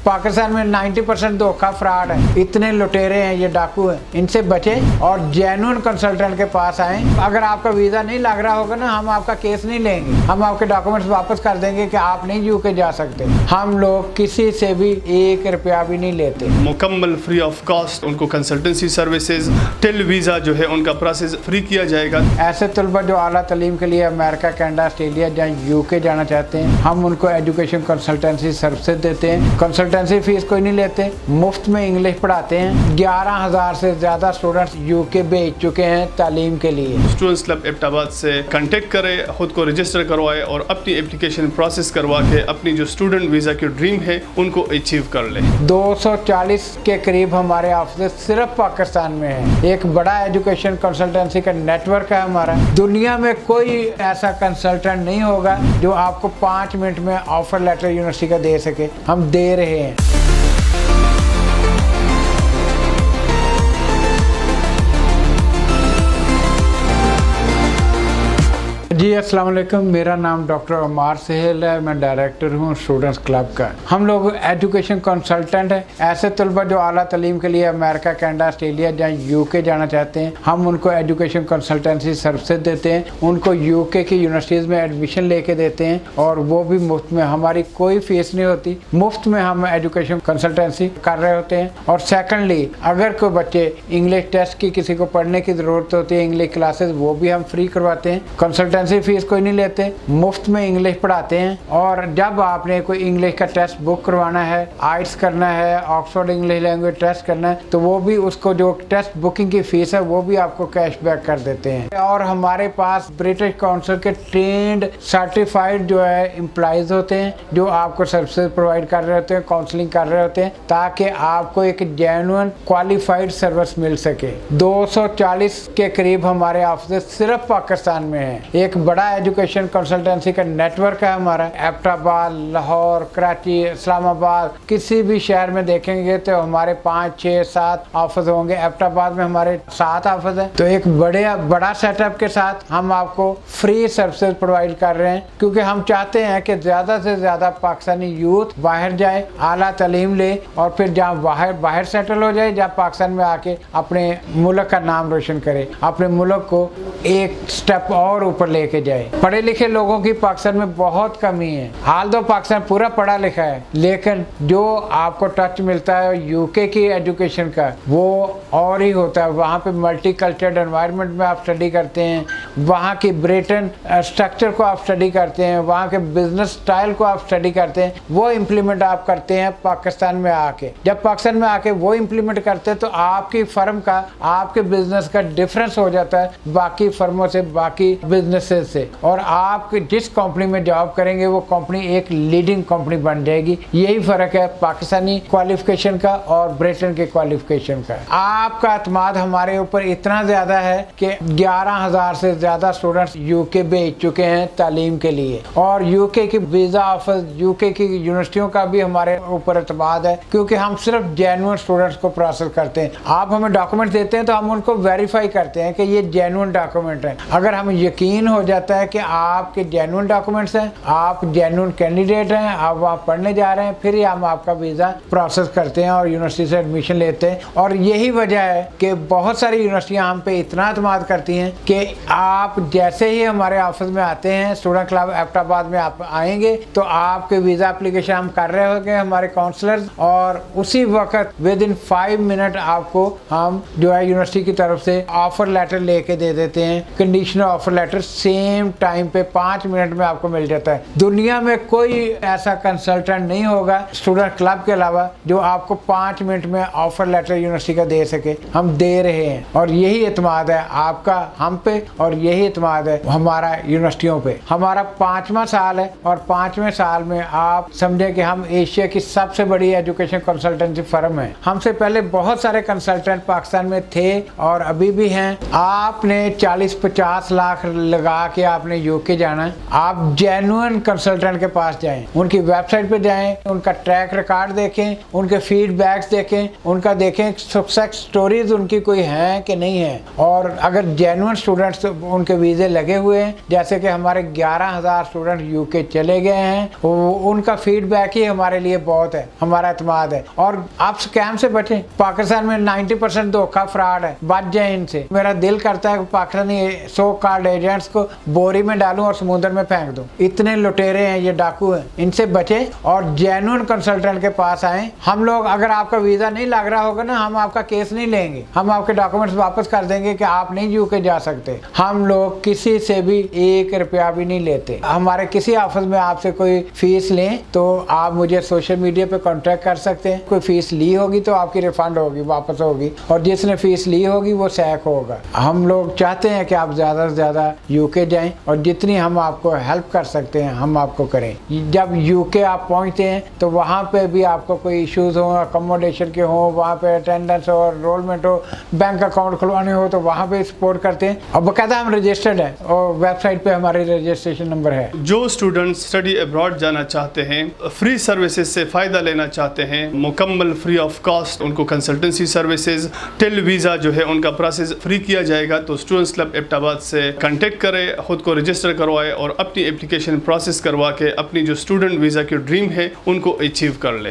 पाकिस्तान में 90% धोखा फ्रॉड है, इतने लुटेरे हैं, ये डाकू हैं, इनसे बचें और जेन्युइन कंसल्टेंट के पास आएं। अगर आपका वीज़ा नहीं लग रहा होगा ना, हम आपका केस नहीं लेंगे, हम आपके डॉक्यूमेंट्स वापस कर देंगे कि आप नहीं यूके जा सकते। हम लोग किसी से भी 1 रुपया भी नहीं लेते, मुकम्मल फ्री ऑफ कॉस्ट उनको कंसल्टेंसी सर्विसेज, टिल वीज़ा जो है उनका प्रोसेस फ्री किया जाएगा। ऐसे तलबा जो आला तालीम के लिए अमेरिका, कनाडा, ऑस्ट्रेलिया या यूके जाना चाहते हैं, हम उनको एजुकेशन कंसल्टेंसी सर्विसेज देते हैं। कंसल्टेंसी फीस कोई नहीं लेते, मुफ्त में इंग्लिश पढ़ाते हैं। 11,000 से ज़्यादा स्टूडेंट्स यूके भेज चुके हैं तालीम के लिए। स्टूडेंट्स क्लब एबटाबाद से कांटेक्ट करें, खुद को रजिस्टर करवाएं और अपनी एप्लीकेशन प्रोसेस करवा के अपनी जो स्टूडेंट वीज़ा की ड्रीम है उनको अचीव कर लें। 240 के करीब हमारे ऑफिस सिर्फ पाकिस्तान में है। एक बड़ा एजुकेशन कंसल्टेंसी का नेटवर्क है हमारा। दुनिया में कोई ऐसा कंसल्टेंट नहीं होगा जो आपको 5 मिनट में ऑफर लेटर यूनिवर्सिटी का दे सके, हम दे रहे हैं। जी अस्सलाम वालेकुम, मेरा नाम डॉक्टर उमर सहेल है, मैं डायरेक्टर हूँ स्टूडेंट्स क्लब का। हम लोग एजुकेशन कंसल्टेंट हैं। ऐसे तलबा जो आला तालीम के लिए अमेरिका, कनाडा, ऑस्ट्रेलिया या यूके जाना चाहते हैं, हम उनको एजुकेशन कंसल्टेंसी सर्विसेज देते हैं, उनको यूके की यूनिवर्सिटीज़ में एडमिशन लेके देते हैं और वो भी मुफ्त में, हमारी कोई फीस नहीं होती, मुफ्त में हम एजुकेशन कंसल्टेंसी कर रहे होते हैं। और सेकेंडली, अगर कोई बच्चे इंग्लिश टेस्ट की किसी को पढ़ने की ज़रूरत होती है, इंग्लिश क्लासेस, वो भी हम फ्री करवाते हैं। कंसल्टेंसी फीस कोई नहीं लेते, मुफ्त में इंग्लिश पढ़ाते हैं। और जब आपने कोई इंग्लिश का टेस्ट बुक करवाना है, आइट्स करना है, ऑक्सफोर्ड इंग्लिश लैंग्वेज टेस्ट करना है, तो वो भी उसको जो टेस्ट बुकिंग की फीस है वो भी आपको कैशबैक कर देते हैं। और हमारे पास ब्रिटिश काउंसिल के ट्रेंड सर्टिफाइड जो है एम्प्लॉइज होते हैं, जो आपको सर्विसेज प्रोवाइड कर रहे होते हैं, काउंसलिंग कर रहे होते हैं, ताकि आपको एक जेन्युइन क्वालिफाइड सर्विस मिल सके। 240 के करीब हमारे ऑफिस सिर्फ पाकिस्तान में है। एक बड़ा एजुकेशन कंसल्टेंसी का नेटवर्क है हमारा। एबटाबाद, लाहौर, कराची, इस्लामाबाद, किसी भी शहर में देखेंगे तो हमारे 5, 6, 7 ऑफिस होंगे। एबटाबाद में हमारे 7 ऑफिस हैं। तो एक बड़ा सेटअप के साथ हम आपको फ्री सर्विसेज प्रोवाइड कर रहे हैं, क्योंकि हम चाहते हैं कि ज़्यादा से ज़्यादा पाकिस्तानी यूथ बाहर जाए, आला तालीम ले और फिर जहाँ बाहर सेटल हो जाए, जहाँ पाकिस्तान में आके अपने मुल्क का नाम रोशन करे, अपने मुल्क को एक स्टेप और ऊपर लेके जाए। पढ़े लिखे लोगों की पाकिस्तान में बहुत कमी है। हाल तो पाकिस्तान पूरा पढ़ा लिखा है, लेकिन जो आपको टच मिलता है यूके की एजुकेशन का, वो और ही होता है। वहाँ पे मल्टी कल्चरल एनवायरनमेंट में आप स्टडी करते हैं, वहाँ की ब्रिटेन स्ट्रक्चर को आप स्टडी करते हैं, वहाँ के बिजनेस स्टाइल को आप स्टडी करते हैं, वो इम्प्लीमेंट आप करते हैं पाकिस्तान में आके। जब पाकिस्तान में आके वो इम्प्लीमेंट करते हैं तो आपकी फर्म का, आपके बिजनेस का डिफरेंस हो जाता है बाकी फर्मों से, बाकी बिजनेसेस से। और आप जिस कंपनी में जॉब करेंगे वो कंपनी एक लीडिंग कंपनी बन जाएगी। यही फर्क है पाकिस्तानी क्वालिफिकेशन का और ब्रिटेन के क्वालिफिकेशन का। आपका एतमाद हमारे ऊपर इतना ज्यादा है कि 11,000 से ज्यादा स्टूडेंट्स यूके भेज चुके हैं तालीम के लिए। और यूके की वीजा ऑफिस, यूके की यूनिवर्सिटियों का भी हमारे ऊपर एतमाद है, क्योंकि हम सिर्फ जेन्युइन स्टूडेंट्स को प्रोसेस करते हैं। आप हमें डॉक्यूमेंट देते हैं तो हम उनको वेरीफाई करते हैं कि ये जेन्युइन डॉक्यूमेंट है। अगर हमें यकीन हो जाता है कि आपके जेन्युइन डॉक्यूमेंट्स हैं, आप जेन्युइन कैंडिडेट हैं, आप वहाँ पढ़ने जा रहे हैं, फिर ही हम आपका वीज़ा प्रोसेस करते हैं और यूनिवर्सिटी से एडमिशन लेते हैं। और यही वजह है कि बहुत सारी यूनिवर्सिटियाँ हम पे इतना एतमाद करती हैं कि आप जैसे ही हमारे ऑफिस में आते हैं, स्टूडेंट क्लब एबटाबाद में आप आएंगे तो आपके वीज़ा एप्लीकेशन हम कर रहे होंगे हमारे काउंसलर्स, और उसी वक्त विद इन 5 मिनट आपको हम जो है यूनिवर्सिटी की तरफ से ऑफर लेटर लेके दे देते हैं। Conditional offer letter same time पे 5 मिनट में आपको मिल जाता है। दुनिया में कोई ऐसा कंसल्टेंट नहीं होगा स्टूडेंट क्लब के अलावा जो आपको 5 मिनट में ऑफर लेटर यूनिवर्सिटी का दे सके, हम दे रहे हैं। और यही एतमाद है आपका हम पे, और यही एतमाद है हमारा यूनिवर्सिटियों पे। हमारा 5वां साल है और 5वें साल में आप समझे कि हम एशिया की सबसे बड़ी एजुकेशन कंसल्टेंसी फर्म है। हमसे पहले बहुत सारे कंसल्टेंट पाकिस्तान में थे और अभी भी हैं। आपने 40-50 लाख लगा कि आपने यूके जाना है, आप जेन्युइन कंसल्टेंट के पास जाएं, उनकी वेबसाइट पे जाएं, उनका ट्रैक रिकॉर्ड देखें, उनके फीडबैक्स देखें, उनका देखें सक्सेस स्टोरीज उनकी कोई है कि नहीं है। और अगर जेन्युइन स्टूडेंट्स उनके वीज़े लगे हुए हैं, जैसे कि हमारे 11,000 स्टूडेंट यूके चले गए हैं, उनका फीडबैक ही हमारे लिए बहुत है, हमारा एतमाद है। और आप स्कैम से बचें। पाकिस्तान में 90% धोखा फ्रॉड है, बच जाए इनसे। मेरा दिल करता है कि पाकिस्तानी सो कॉल्ड एजेंट्स को बोरी में डालूं और समुद्र में फेंक दूं। इतने लुटेरे हैं, ये डाकू हैं, इनसे बचें और जेन्युइन कंसल्टेंट के पास आएं। हम लोग, अगर आपका वीज़ा नहीं लग रहा होगा ना, हम आपका केस नहीं लेंगे, हम आपके डॉक्यूमेंट्स वापस कर देंगे कि आप नहीं यूके जा सकते। हम लोग किसी से भी 1 रुपया भी नहीं लेते। हमारे किसी ऑफिस में आपसे कोई फीस लें तो आप मुझे सोशल मीडिया पे कांटेक्ट कर सकते हैं। कोई फीस ली होगी तो आपकी रिफंड होगी, वापस होगी, और जिसने फीस ली होगी वो सैक होगा। हम लोग चाहते हैं कि आप ज़्यादा से ज़्यादा यूके जाएं और जितनी हम आपको हेल्प कर सकते हैं हम आपको करें। जब यूके आप पहुंचते हैं तो वहाँ पे भी आपको कोई इश्यूज़ हो, अकोमोडेशन के हो, वहाँ पे अटेंडेंस हो, एनरोलमेंट हो, बैंक अकाउंट खुलवाने हो, तो वहाँ पे सपोर्ट करते हैं। और बाकायदा हम रजिस्टर्ड हैं और वेबसाइट पे हमारे रजिस्ट्रेशन नंबर है। जो स्टूडेंट्स स्टडी अब्रॉड जाना चाहते हैं, फ्री सर्विसेज से फ़ायदा लेना चाहते हैं, मुकम्मल फ्री ऑफ कॉस्ट उनको कंसल्टेंसी सर्विसेज, टेल वीज़ा जो है उनका प्रोसेस फ्री किया जाएगा, तो स्टूडेंट्स क्लब एबटाबाद से कांटेक्ट करें, ख़ुद को रजिस्टर करवाएं और अपनी एप्लीकेशन प्रोसेस करवा के अपनी जो स्टूडेंट वीज़ा की ड्रीम है उनको अचीव कर लें।